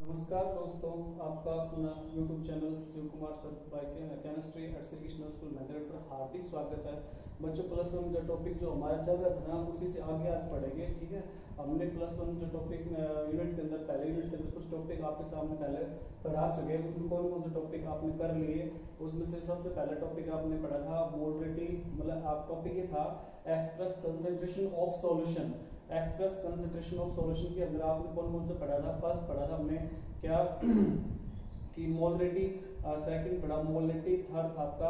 नमस्कार दोस्तों, आपका अपना YouTube channel Shiv Kumar sir by chemistry at Shri Krishna school mandate पर हार्दिक स्वागत है। बच्चों, प्लस वन का टॉपिक जो हमारा चल रहा था ना, उसी से आगे आज पढ़ेंगे। ठीक है, हमने प्लस वन जो टॉपिक यूनिट के अंदर पहले यूनिट के अंदर कुछ टॉपिक आपके सामने पहले पढ़ा चुके हैं। उसमें कौन कौन से टॉपिक आपने कर लिए, उसमें से सबसे पहला टॉपिक आपने पढ़ा था मोलरिटी, मतलब आप टॉपिक ये था express concentration of solution. Express concentration of solution के अंदर आपने कौन कौन से पढ़ा था? फर्स्ट पढ़ा था हमने क्या कि मोलरिटी, सेकंड पढ़ा मोलरिटी, थर्ड था आपका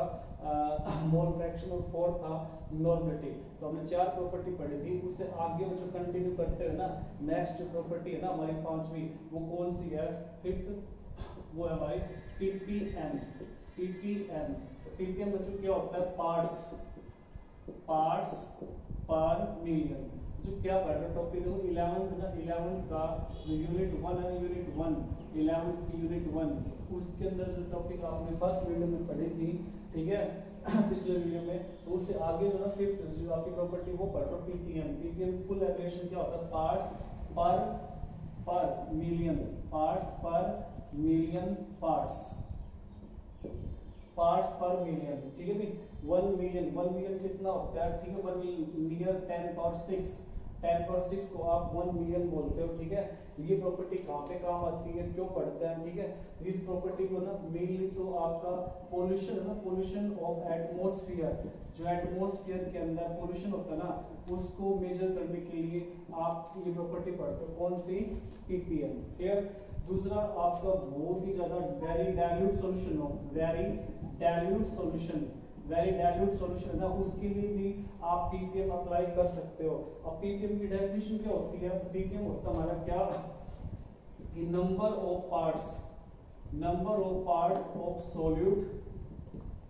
मोल फ्रैक्शन और फोर्थ था नॉर्मलिटी। तो हमने चार प्रॉपर्टी पढ़ी थी। उससे आगे वो जो कंटिन्यू करते हैं ना, नेक्स्ट जो प्रॉपर्टी है ना हमारी पांचवी, वो कौन सी है? फिफ्थ वो है हमारी पीपीएम। पीपीएम पीपीएम बच्चों क्या होता है? पार्ट्स पर मिलियन। जो क्या पढ़ रहे टॉपिक देखो 11th ना, 11th का जो यूनिट 1 है, यूनिट 1 11th की यूनिट 1, उसके अंदर जो टॉपिक आपने फर्स्ट वीडियो में पढ़ी थी, ठीक है पिछले वीडियो में, तो उससे आगे जो ना फिफ्थ जो आपकी प्रॉपर्टी वो पढ़ रहे हो पीपीएम। पीपीएम फुल एब्रिविएशन क्या होता है? पर मिलियन, पार्ट्स पर मिलियन, पार्ट्स पर मिलियन। ठीक है भाई, 1 मिलियन कितना होता है? ठीक है, 1 मिलियन नियर 10 पावर 6, 10 पावर 6 को आप 1 मिलियन बोलते हो। ठीक है, ये प्रॉपर्टी कहाँ पे काम आती है, क्यों पढ़ते हैं? ठीक है, इस प्रॉपर्टी को ना मेनली तो आपका पोल्यूशन है ना, पोल्यूशन ऑफ एटमॉस्फेयर, जो एटमॉस्फेयर के अंदर पोल्यूशन होता है ना, उसको मेजर करने के लिए आप ये प्रॉपर्टी पढ़ते हो। कौन सी? पीपीएम। क्लियर? दूसरा आपका बहुत ही ज्यादा वेरी डाइल्यूट सॉल्यूशन हो, वेरी डाइल्यूट सॉल्यूशन है, उसके लिए भी आप पीपीएम अप्लाई कर सकते हो। अब पीपीएम की डेफिनेशन क्या होती है? पीपीएम होता हमारा क्या कि number of parts of solute,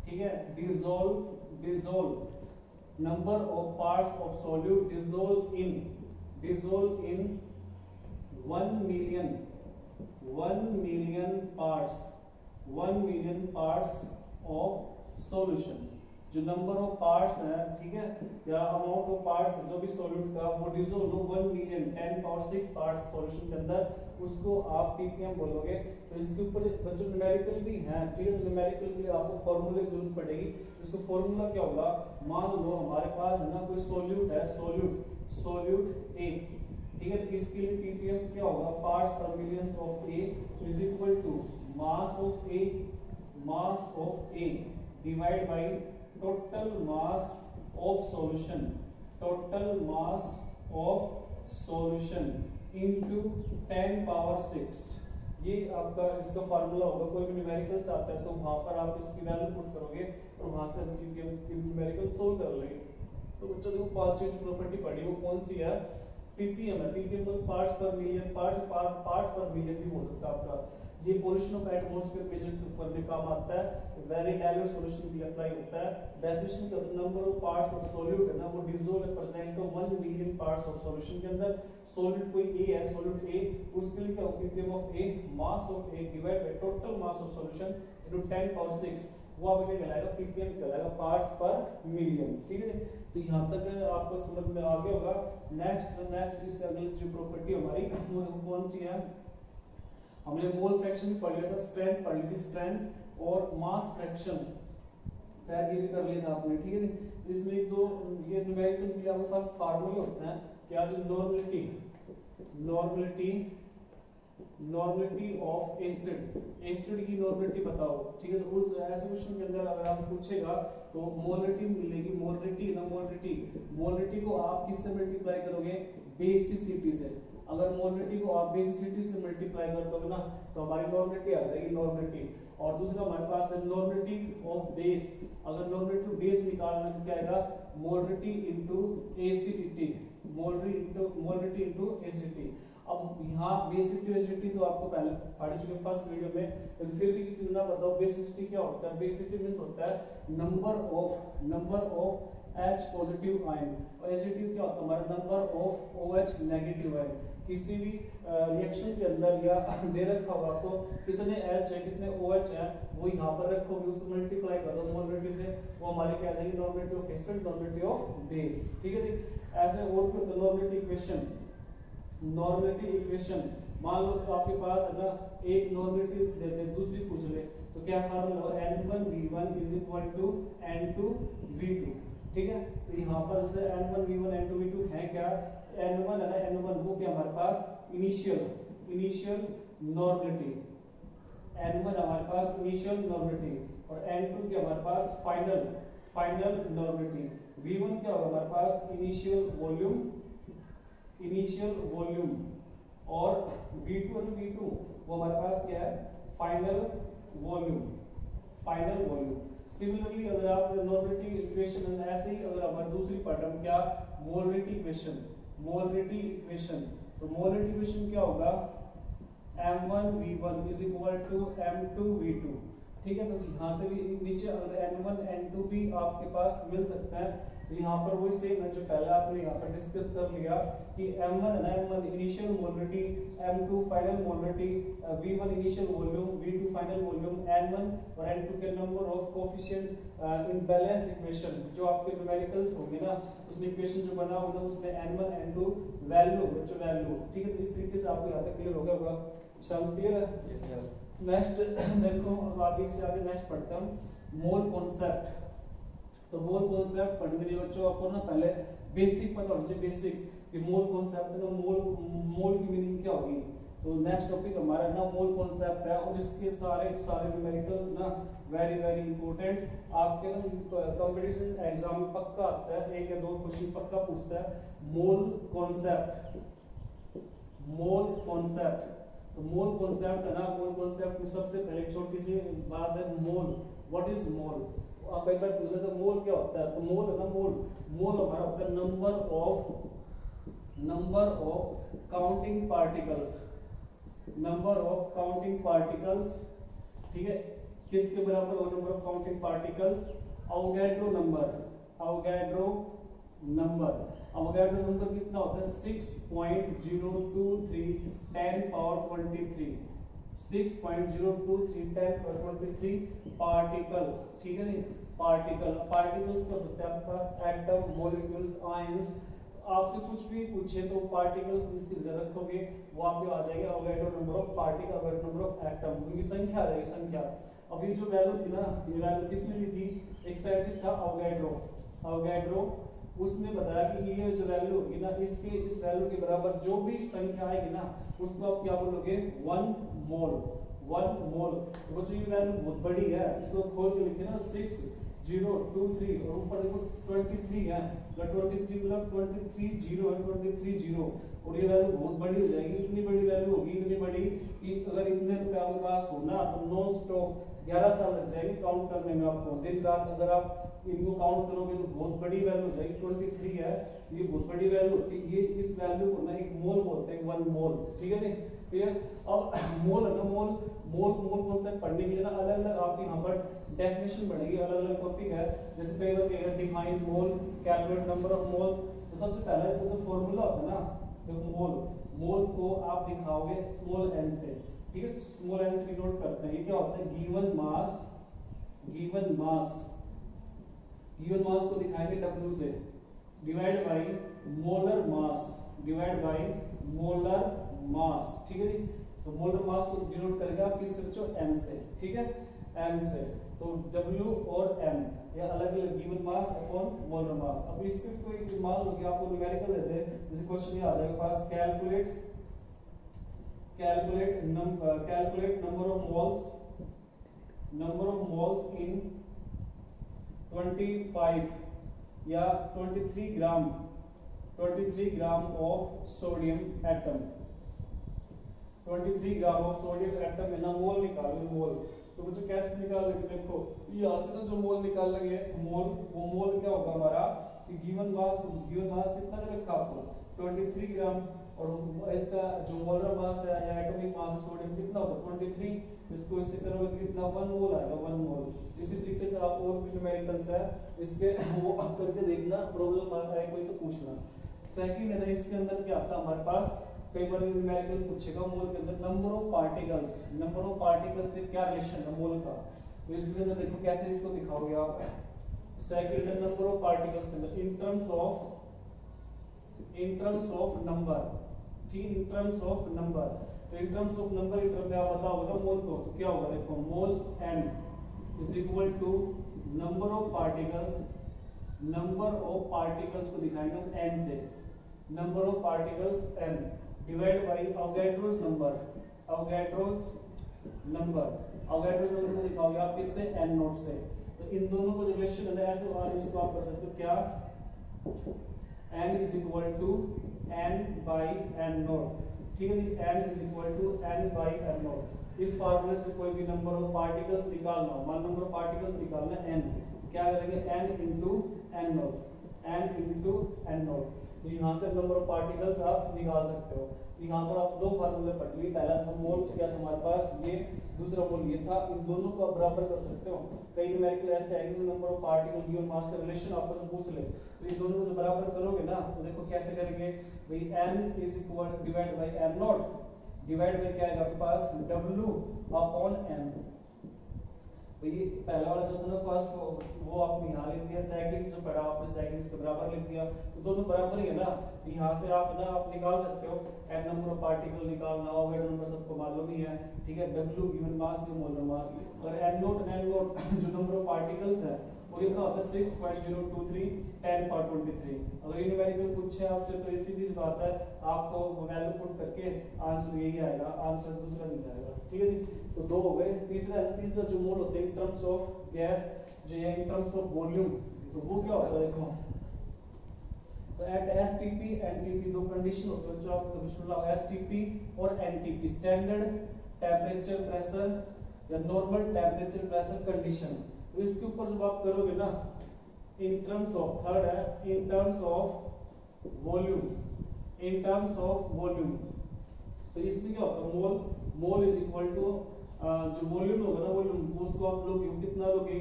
ठीक है, dissolve number of parts of solute dissolve in 1 million parts of solution. जो नंबर ऑफ पार्ट्स है, ठीक है, या अमाउंट ऑफ पार्ट्स जो भी सॉल्यूट का वो डिसॉल्व हो 1 मिलियन 10 पावर 6 पार्ट्स सॉल्यूशन के अंदर, उसको आप पीपीएम बोलोगे। तो इसके ऊपर बच्चों न्यूमेरिकल भी है। ठीक है, न्यूमेरिकल के लिए आपको फॉर्मूले की जरूरत पड़ेगी। इसका फॉर्मूला क्या होगा? मान लो हमारे पास है ना कोई सॉल्यूट है, सॉल्यूट ए, ठीक है, इसके लिए पीपीएम क्या होगा? पार्ट्स पर millions of A is equal to mass of A divide by total mass of solution into 10 power 6। ये आपका इसका फार्मूला होगा। कोई भी न्यूमेरिकल्स आता है तो वहां पर आप इसकी वैल्यू पुट करोगे और वहां से हम न्यूमेरिकल सोल्व कर लेंगे। तो बच्चों देखो पांचवी जो प्रॉपर्टी पढ़ी वो कौन सी है? पीपीएम है। पीपीएम मतलब पार्ट्स पर मिलियन, पार्ट्स पर मिलियन भी हो सकता है आपका। ये पोल्यूशन ऑफ एटमॉस्फेयर मेजर करने काम आता है। वेरी डाइल्यूट सॉल्यूशन भी अप्लाई होता है। डेफिनेशन क्या होता है? Number of parts of solute है ना, वो डिसॉल्व प्रेजेंट हो 1 मिलियन पार्ट्स ऑफ सॉल्यूशन के अंदर। सॉल्यूट कोई ए है, सॉल्यूट ए, उसके लिए क्या होता है? Ppm of A, mass of A divide by total mass of solution into 10 power 6, वो आपको क्या कहलाएगा? पीपीएम कहलाएगा, पार्ट्स पर मिलियन। ठीक है, तो यहां तक आपको समझ में आ गया होगा। नेक्स्ट इससे अगली जो प्रॉपर्टी हमारी वो कौन सी है? हमने मोल फ्रैक्शन पढ़ लिया था, स्ट्रेंथ पढ़ ली थी, स्ट्रेंथ और मास फ्रैक्शन शायद ये भी कर लिया था आपने। ठीक है, इसमें एक दो ये न्यूमेरिकल के लिए आपके पास फार्मूले होते हैं। क्या? जो नॉर्मलिटी ऑफ एसिड की नॉर्मलिटी बताओ। ठीक है, तो उस ऐसे क्वेश्चन के अंदर अगर आप पूछेगा तो मोलरिटी मिलेगी। मोलरिटी को आप किससे मल्टीप्लाई करोगे? बेसिसिटी से। अगर मोलरिटी को आप बेसिसिटी से मल्टीप्लाई कर दोगे ना, तो हमारी नॉर्मलिटी आ जाएगी, नॉर्मलिटी। और दूसरा हमारे पास है नॉर्मलिटी ऑफ बेस। अगर नॉर्मलिटी ऑफ बेस निकालना तो क्या आएगा? Molarity into acidity, molarity into acidity. अब यहाँ बेसिसिटी एसिडिटी तो आपको पहले पढ़ चुके फर्स्ट वीडियो में, लेकिन फिर भी किसी ने ना बताओ बेसिसिटी क्या होता है? बेसिसिटी मींस होता है number of H positive ion, और एसिडिटी क्या होता है? हमारा number of OH negative ion. किसी भी रिएक्शन के अंदर या दे रखा होगा आपको कितने H है, कितने OH है, वो यहाँ पर रखोगे, उसको मल्टीप्लाई कर दो मोलरिटी से, वो हमारी क्या आ जाएगी? Normality of acid, normality of base. ठीक है जी, ऐसे और भी नॉर्मलिटी इक्वेशन मान लो तो आपके पास है ना एक नॉर्मेटिव देते हैं, दूसरी पूछ ले तो क्या फार्मूला है, n1v1 is equal to n2v2। ठीक है, तो यहाँ पर जैसे n1v1 n2v2 है क्या, n1 है ना, n1 वो क्या हमारे पास इनिशियल नॉर्मेटिव, n1 हमारे पास इनिशियल नॉर्मेटिव और n2 क्या हमारे पास फाइनल नॉर्मेटिव, v1 क्या होगा हमारे पास इनिशियल वॉल्यूम और v2 और v2 वो हमारे पास क्या है फाइनल वॉल्यूम। सिमिलरली अगर आप नॉर्मेटिव इक्वेशन ऐसे ही अगर हमारी दूसरी पार्ट हम क्या मोलरिटी इक्वेशन, तो मोलरिटी इक्वेशन क्या होगा m1v1 is equal to m2v2। ठीक है, तो यहाँ से भी नीचे अगर n1 n2 भी आपके पास मिल सकता है तो यहाँ पर वो सेम है जो पहले आपने यहाँ पर डिस्कस कर लिया कि m1 है ना, m1 initial molarity, m2 final molarity, v1 initial volume, v2 final volume, n1 और n2 के number of coefficient in balance equation जो आपके न्यूमेरिकल्स होंगे ना उसमें इक्वेशन जो बना होगा उसमें n1 n2 वैल्यू। ठीक है, तो इस तरीके से आपको यहाँ तक क्लियर हो गया होगा। सब क्लियर है? यस। नेक्स्ट देखो, अब आप इससे आगे नेक्स्ट पढ़ते हैं मोल कॉन्सेप्ट। तो मोल कॉन्सेप्ट पढ़ने के लिए बच्चों आपको ना पहले बेसिक पता होना चाहिए, बेसिक कि मोल कॉन्सेप्ट ना मोल की मीनिंग क्या होगी। तो नेक्स्ट टॉपिक हमारा ना मोल कॉन्सेप्ट है और इसके सारे न्यूमेरिकल्स ना वेरी इंपॉर्टेंट आपके ना कंपटीशन एग्जाम में पक्का आता है, एक या दो क्वेश्चन पक्का पूछता है मोल कॉन्सेप्ट। तो मोल कॉन्सेप्ट है ना, मोल कॉन्सेप्ट में सबसे पहले छोटी सी बात है मोल। What is mole? आप एक बार पूछ ले तो मोल क्या होता है, तो मोल है ना, मोल हमारा होता है नंबर ऑफ काउंटिंग पार्टिकल्स। ठीक है, किसके बराबर हो number of counting particles? Avogadro number कितना होता है 6.023 10 पावर 23 6.023 10 पावर 23 पार्टिकल। ठीक है नहीं, पार्टिकल्स का होता है आपके पास एटम, मॉलिक्यूल्स, आयंस। आपसे कुछ भी पूछे तो पार्टिकल्स इसकी जगह रखोगे वो आपको आ जाएगा Avogadro number of particle, Avogadro number of atom, उनकी संख्या आ जाएगी संख्या। अब ये जो वैल्यू थी ना, ये वैल्यू किसने ली थी? एक साइंटिस्ट था अवोगाड्रो, उसने बताया कि ये जो वैल्यू होगी ना इस वैल्यू के बराबर जो भी संख्या आएगी ना उसको आप क्या बोलोगे 1 मोल। तो बच्चों ये वैल्यू बहुत बड़ी है, इसको खोल के लिखे ना 6023 और ऊपर देखो 23 है, 23 मतलब 23 0 है, 23 0 और ये वैल्यू बहुत बड़ी हो जाएगी। इतनी बड़ी वैल्यू होगी, इतनी बड़ी कि अगर इतने रुपए आपके पास हो ना तो नॉन स्टॉप 11 साल लग जाएंगे काउंट करने में आपको, दिन रात अगर आप इनको काउंट करोगे तो बहुत बड़ी वैल्यू हो जाएगी। 23 है, ये बहुत बड़ी वैल्यू होती है। ये इस वैल्यू को ना एक मोल बोलते हैं, 1 मोल। ठीक है जी, क्लियर? अब मोल है ना, मोल कॉन्सेप्ट पढ़ने के लिए ना अलग अलग आपके यहाँ पर डेफिनेशन बढ़ेगी, अलग अलग टॉपिक है। जैसे कई बार कहेगा define mole, calculate number of moles. तो सबसे पहला इसका जो फॉर्मूला होता है ना, देखो मोल को आप दिखाओगे स्मॉल n से। ठीक है, स्मॉल n से डिनोट करते हैं। ये क्या होता है? गिवन मास को दिखाएंगे W से, डिवाइड बाय मोलर मास। ठीक है जी, तो मोलर मास को डिनोट करेगा किस बच्चों? m से। ठीक है, m से। तो W और m या अलग अलग given mass upon molar mass. अब इसके कोई मान लो कि आपको न्यूमेरिकल देते हैं, जैसे क्वेश्चन ये आ जाएगा पास calculate number of moles in 25 या 23 gram of sodium atom. 23 gram of sodium atom में ना मोल निकालो मोल। तो बच्चों कैसे निकालेंगे? देखो यहाँ से ना जो मोल निकालेंगे मोल क्या होगा हमारा कि गिवन मास कितना रखा आपको 23 ग्राम और इसका जो मोलर मास है या एटॉमिक मास है सोडियम कितना होगा 23, इसको इससे करोगे तो कितना 1 मोल आएगा 1 मोल। इसी तरीके से आप और भी न्यूमेरिकल्स है इसके वो करके देखना, प्रॉब्लम आए कोई तो पूछना। सेकंड है ना, इसके अंदर क्या आता है हमारे पास, कई बार न्यूमेरिकल पूछेगा मोल के अंदर नंबर ऑफ पार्टिकल्स से क्या रिलेशन है मोल का। तो इसके अंदर देखो कैसे इसको दिखाओगे आप। सेकंड है नंबर ऑफ पार्टिकल्स के अंदर इन टर्म्स ऑफ नंबर। ठीक, इन टर्म्स ऑफ नंबर तो इन terms of number in term में आप बताओगे ना मोल को, तो क्या होगा देखो, mole n is equal to number of particles को दिखाएंगे हम n से, number of particles n divide by Avogadro's number को दिखाओगे आप किससे, n नॉट से। तो इन दोनों को जो रिलेशन है ना ऐसे और इसको आप कर सकते हो क्या, n is equal to n by n not, ठीक है जी, n is equal to n by n not. इस फार्मूले से कोई भी नंबर ऑफ पार्टिकल्स निकालना हो, मान नंबर ऑफ पार्टिकल्स निकालना n, क्या करेंगे n इंटू n नॉट, तो यहाँ से नंबर ऑफ पार्टिकल्स आप निकाल सकते हो। यहाँ पर आप दो फार्मूले पढ़ लिए, पहला था मोल क्या था हमारे पास ये, दूसरा मोल ये था, इन दोनों को आप बराबर कर सकते हो। कई न्यूमेरिकल ऐसे आएंगे number of particle given mass का रिलेशन आपको से पूछ ले, तो इन दोनों को जब बराबर करोगे ना तो देखो कैसे करेंगे भाई, n is equal divide by n not, divide by क्या आएगा आपके पास w अपॉन n। तो ये पहला वाला जो था ना फर्स्ट वो आपने यहाँ लिख दिया, सेकंड जो पढ़ा आपने सेकंड इसके बराबर लिख दिया, तो दोनों बराबर ही है ना। तो यहाँ से आप निकाल सकते हो n नंबर ऑफ पार्टिकल निकालना हो, अगर नंबर सबको मालूम ही है, ठीक है, w गिवन मास या मोलर मास, और n नॉट जो नंबर ऑफ पार्टिकल्स है वो ये होता है 6.023 10/23। अगर ये न्यूमेरिकल पूछे आपसे तो ये सीधी सी बात है, आपको वैल्यू पुट करके आंसर यही आएगा, आंसर दूसरा नहीं आएगा, ठीक है जी। तो दो हो गए। तीसरा जो मोल होते हैं इन टर्म्स ऑफ गैस, जो है इन टर्म्स ऑफ वॉल्यूम, तो वो क्या होता है देखो, तो एट एसटीपी एनटीपी दो कंडीशन होते हैं जो आप कभी सुन लो, एसटीपी और एनटीपी, स्टैंडर्ड टेंपरेचर प्रेशर या नॉर्मल टेंपरेचर प्रेशर कंडीशन। तो इसके ऊपर जब आप करोगे ना इन टर्म्स ऑफ, थर्ड है इन टर्म्स ऑफ वॉल्यूम, तो इसमें क्या होता है, मोल इज इक्वल टू जो वॉल्यूम होगा ना, वॉल्यूम उसको आप लोगे कितना लोगे,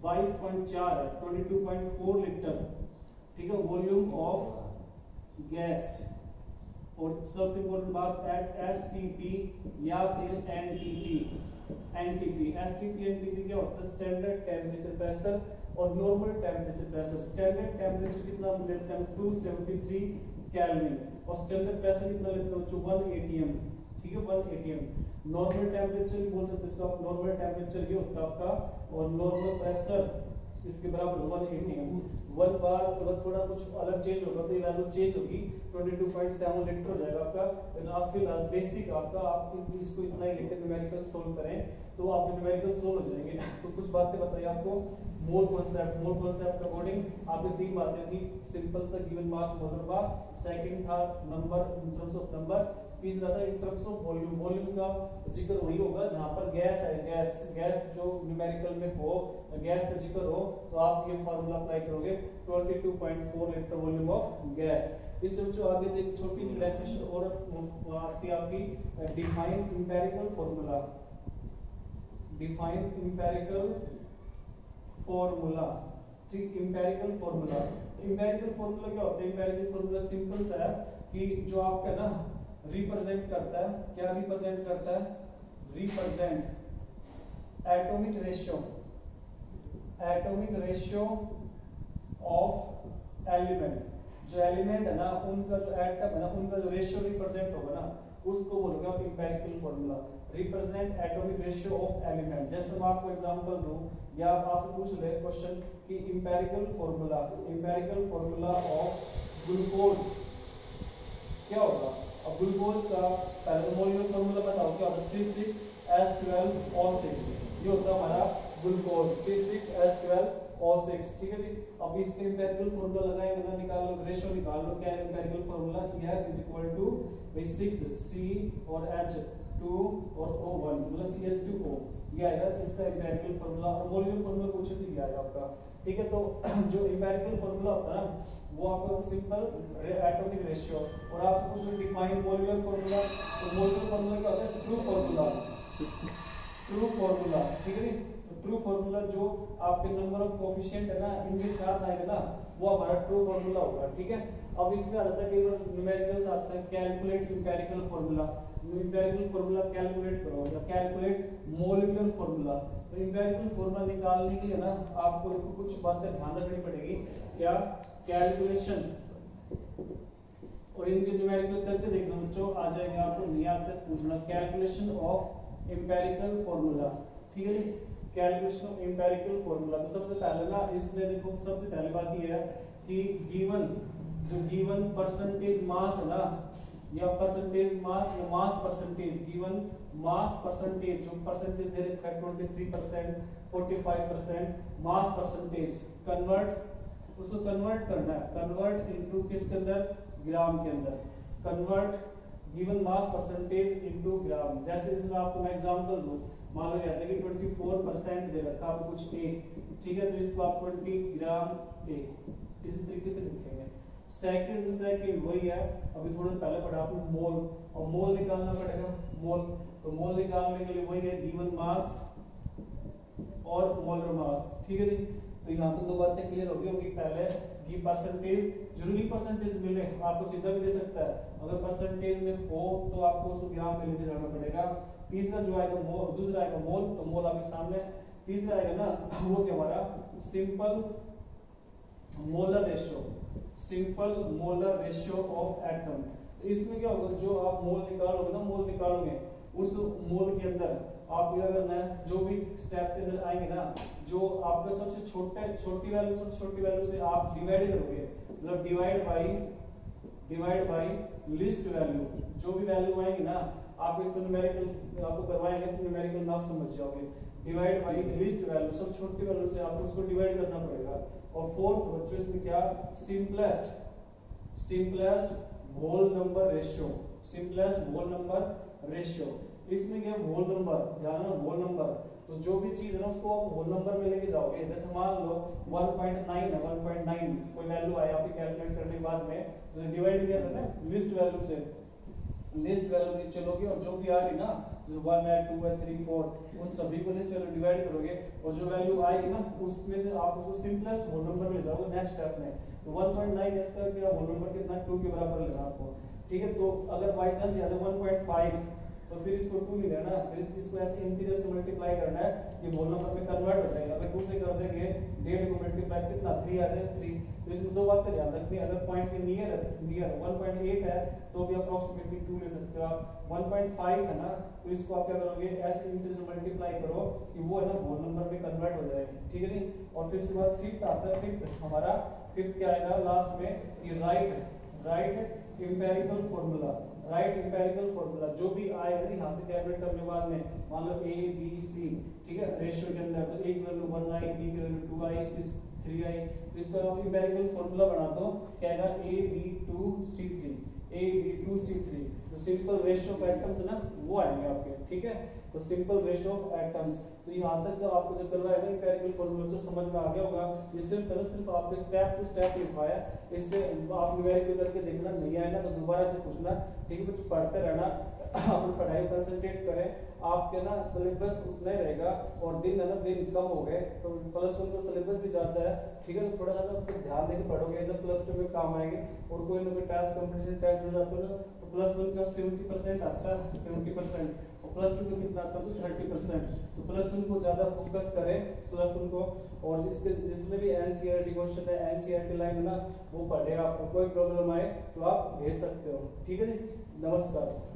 22.4 है, 22.4 लीटर, ठीक है, वॉल्यूम ऑफ गैस। और सबसे इम्पोर्टेंट बात एट एसटीपी या फिर एनटीपी क्या होता है, स्टैंडर्ड टेंपरेचर प्रेशर और normal temperature pressure. Standard temperature कितना लेते हैं 273 केल्विन, और स्टैंडर्ड प्रेशर कितना लेते हैं 1 atm, ठीक है, 1 atm। नॉर्मल टेंपरेचर भी बोल सकते हैं इसको आप, नॉर्मल टेंपरेचर ये होता है आपका, और नॉर्मल प्रेशर इसके बराबर 1 atm। वन बार अगर थोड़ा कुछ अलग चेंज होगा तो ये वैल्यू चेंज होगी, 22.7 लीटर हो जाएगा आपका। लेकिन आप फिलहाल बेसिक आपका आप इसको इतना ही लेकर न्यूमेरिकल सोल्व करें तो आपके न्यूमेरिकल सोल्व हो जाएंगे। तो कुछ बातें बताइए आपको, मोल कॉन्सेप्ट अकॉर्डिंग आपने तीन बातें थी, सिंपल था given mass molar mass, second था number in terms of number, तीसरा था in terms of volume. Volume का जिक्र वही होगा जहां पर गैस है, गैस जो न्यूमेरिकल में हो, गैस का जिक्र हो तो आप ये फार्मूला अप्लाई करोगे 22.4 लीटर वॉल्यूम ऑफ गैस। इससे जो आगे एक छोटी सी डेफिनेशन और आती है आपकी, डिफाइन इंपेरिकल फार्मूला, ठीक, इंपेरिकल फार्मूला क्या होता है, इंपेरिकल फार्मूला सिंपल सा है कि जो आपका ना रिप्रेजेंट करता है, क्या रिप्रेजेंट करता है, represent atomic ratio of element. जो एलिमेंट है ना उनका जो एटम है ना उनका जो रेशियो रिप्रेजेंट होगा ना उसको बोलोगे आप empirical formula, represent atomic ratio of element. जैसे मैं आपको एग्जांपल दूं या आपसे पूछ ले क्वेश्चन कि इंपेरिकल फार्मूला ऑफ ग्लूकोज क्या होगा। अब ग्लूकोज का पहले मॉलिक्यूलर फार्मूला बताओ क्या होता है, C6H12O6, ये होता है हमारा ग्लूकोज, C6H12O6, ठीक है जी। अब इसके इंपेरिकल फार्मूला लगाएंगे ना, निकाल लो, रेशियो निकाल लो, क्या है empirical formula, ER is equal to 6C और H2 और O1 मतलब CH2O, ये आएगा इसका इंपेरिकल फार्मूला। और मॉलिक्यूलर फार्मूला पूछे तो ये आएगा आपका, ठीक है। तो जो इंपेरिकल फार्मूला होता है ना वो आपको सिंपल एटॉमिक रेशियो, और आपसे पूछ डिफाइन मॉलिक्यूलर फार्मूला, तो मॉलिक्यूलर फार्मूला क्या होता है, ट्रू फार्मूला, ठीक है। तो ट्रू फार्मूला जो आपके नंबर ऑफ कोएफिशिएंट है ना इनके साथ आएगा ना वो हमारा ट्रू फार्मूला होगा, ठीक है। अब इसमें आ जाता है कि न्यूमेरिकल्स आते हैं, calculate empirical formula, empirical formula calculate करो या कैलकुलेट मॉलिक्यूलर फार्मूला। तो इंपेरिकल फार्मूला निकालने के लिए ना आपको कुछ बातें ध्यान रखनी पड़ेगी, क्या, कैलकुलेशन और इनके न्यूमेरिकल करके देखना बच्चों, आ जाएंगे आपको, नहीं आते पूछना। कैलकुलेशन ऑफ एम्पिरिकल फॉर्मूला, ठीक है जी, कैलकुलेशन ऑफ एम्पिरिकल फॉर्मूला। तो सबसे पहले ना इसमें देखो, सबसे पहले बात ये है कि गिवन जो गिवन परसेंटेज मास है ना, या परसेंटेज मास या mass percentage, given mass percentage, जो परसेंटेज दे रखा है 23%, 45%, मास परसेंटेज कन्वर्ट, उसको कन्वर्ट करना है, कन्वर्ट इनटू किसके अंदर, ग्राम के अंदर, convert given mass percentage into gram. जैसे इसमें आपको मैं एग्जांपल दूं, मान लो कहते हैं कि 24% दे रखा है आपको कुछ ए, ठीक है, तो इसको आप 20 ग्राम ए इस तरीके से लिखेंगे। सेकंड वही है, अभी थोड़ा पहले पढ़ा आपने मोल, और मोल निकालना पड़ेगा, मोल, तो मोल निकालने के लिए वही है गिवन मास और मोलर मास, ठीक है जी। तो यहाँ पे दो बातें क्लियर होगी। पहले की परसेंटेज, जरूरी परसेंटेज मिले आपको सीधा भी दे सकता है, अगर परसेंटेज में हो तो आपको उसको ग्राम में लेके जाना पड़ेगा। तीसरा जो आएगा मोल, दूसरा आएगा मोल, तो मोल आपके सामने, तीसरा आएगा ना वो क्या हमारा simple molar ratio, simple molar ratio of atom. इसमें क्या होगा, जो आप मोल निकालोगे ना, मोल निकालोगे, उस मोल के अंदर आप क्या करना है, जो भी स्टेप के अंदर आएंगे ना, जो आपका सबसे छोटी वैल्यू, सबसे छोटी वैल्यू से आप डिवाइड करोगे, मतलब डिवाइड बाय लिस्ट वैल्यू, जो भी वैल्यू आएगी ना, आप इसको न्यूमेरिकल आपको करवाएंगे तो न्यूमेरिकल नाम समझ जाओगे। डिवाइड बाय लिस्ट वैल्यू, सब छोटी वैल्यू से आपको उसको डिवाइड करना पड़ेगा। और फोर्थ बच्चों इसमें क्या, simplest whole number ratio, simplest whole number ratio. इसमें क्या होल नंबर, ध्यान रखना होल नंबर, तो जो भी चीज है ना उसको आप होल नंबर में लेके जाओगे। जैसे मान लो 1.9 है, 1.9 कोई वैल्यू आई आपकी कैलकुलेट करने के बाद में, तो डिवाइड किया था ना लिस्ट वैल्यू से, लिस्ट वैल्यू की चलोगे और जो भी आ रही ना, जो 1 है 2 है 3 4, उन सभी को लिस्ट वैल्यू डिवाइड करोगे और जो वैल्यू आएगी ना उसमें से आप उसको सिंपलेस्ट होल नंबर में जाओगे नेक्स्ट स्टेप में। तो 1.9 इसका क्या होल नंबर कितना, 2 के बराबर लेना आपको, ठीक है। तो अगर बाय चांस याद है 1.5, तो फिर इसको 2 नहीं लेना, फिर इसको ऐसे इंटीजर से मल्टीप्लाई करना है, ये होल नंबर में कन्वर्ट हो जाएगा। अगर 2 से कर देंगे, 1.5 को मल्टीप्लाई कितना 3 आ जाए 3। तो इसमें दो बातें ध्यान रखनी है, अगर पॉइंट के नियर 1.8 है तो भी अप्रोक्सीमेटली 2 ले सकते हो आप। 1.5 है ना, तो इसको आप क्या करोगे, ऐसे इंटीजर से मल्टीप्लाई करो कि वो है ना होल नंबर में कन्वर्ट हो जाए, ठीक है जी। और फिर इसके बाद फिफ्थ आता है, फिफ्थ हमारा फिफ्थ क्या आएगा लास्ट में, ये right empirical formula, right empirical formula. जो भी आएगा ना यहाँ से कैलकुलेट करने के बाद में, मान लो ए बी सी, ठीक है, रेशियो के अंदर, तो ए की वैल्यू 1 आई, बी की वैल्यू 2 आई, 3 आई, तो इसका आप एम्पिरिकल फॉर्मूला बना दो, क्या आएगा AB2C3, AB2C3। जो सिंपल रेशियो ऑफ एटम्स है ना वो आएंगे आपके, ठीक है। तो सिंपल रेशियो ऑफ एटम्स, तो यहाँ तक आपको जो करवाया ना एम्पिरिकल फॉर्मूला से समझ में आ गया होगा। ये सिर्फ आपको स्टेप टू स्टेप लिखवाया, इससे आप न्यूमेरिकल करके देखना, नहीं आए ना तो दोबारा से पूछना, ठीक है। कुछ पढ़ते रहना, अपनी पढ़ाई कंसंट्रेट करें, आपके ना सिलेबस उतना ही रहेगा। और दिन है ना, दिन कम हो गए तो +1 का सिलेबस भी जाता है, ठीक है। तो थोड़ा सा उस पर ध्यान देकर पढ़ोगे, जब +2 में काम आएंगे और कोई ना कोई टेस्ट कंपटीशन टेस्ट हो जाता है ना, तो +1 का 70% आता है, 70%, और +2 का कितना आता है 30%। तो +1 को ज्यादा फोकस करें, +1 को। और इसके जितने भी एनसीईआरटी क्वेश्चन है, एनसीईआरटी लाइन है ना, वो पढ़े। आपको कोई प्रॉब्लम आए तो आप भेज सकते हो, ठीक है जी। नमस्कार।